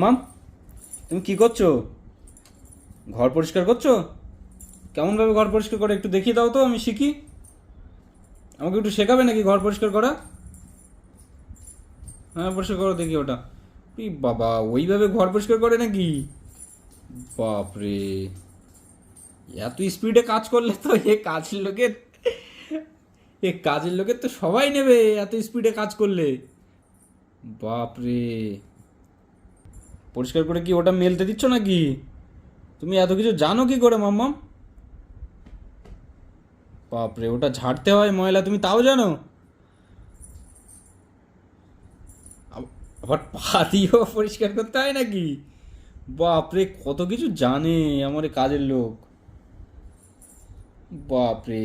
মাম, তুমি কি করছো? ঘর পরিষ্কার করছো? কেমনভাবে ঘর পরিষ্কার করে একটু দেখিয়ে দাও তো, আমি শিখি। আমাকে একটু শেখাবে নাকি ঘর পরিষ্কার করা? হ্যাঁ, পরিষ্কার করো দেখি ওটা। বাবা, ওইভাবে ঘর পরিষ্কার করে নাকি? বাপরে, এত স্পিডে কাজ করলে তো এ কাজের লোকের তো সবাই নেবে, এত স্পিডে কাজ করলে। বাপরে, পরিষ্কার করে কি ওটা মেলতে দিচ্ছ নাকি? তুমি এত কিছু জানো কি করে মাম্মাম? বাপরে, ওটা ঝাড়তে হয় ময়লা, তুমি তাও জানো? আবার পা দিয়েও পরিষ্কার করতে হয় নাকি? বাপরে, কত কিছু জানে আমার এ কাজের লোক। বাপরে,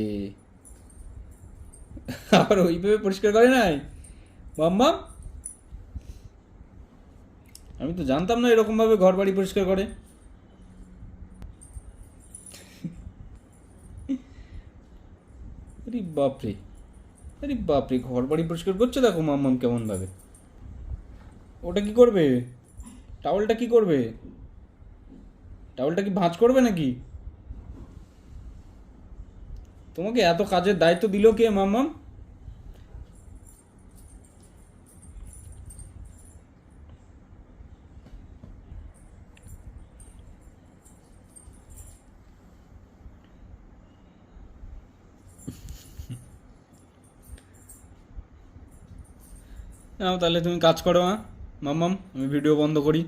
আবার ওইভাবে পরিষ্কার করে নাই মাম্মা? আমি তো জানতাম না এরকম ভাবে ঘর বাড়ি পরিষ্কার করে। আরে বাপরে, আরে বাপরে, ঘর বাড়ি পরিষ্কার করছে দেখো মাম্মাম কেমন ভাবে। ওটা কি করবে? টাওয়ালটা কি করবে? টাওয়ালটা কি ভাঁজ করবে নাকি? তোমাকে এত কাজের দায়িত্ব দিল কে মাম্মাম? নাও তাহলে তুমি কাজ করো। হ্যাঁ মাম্মাম, আমি ভিডিও বন্ধ করি।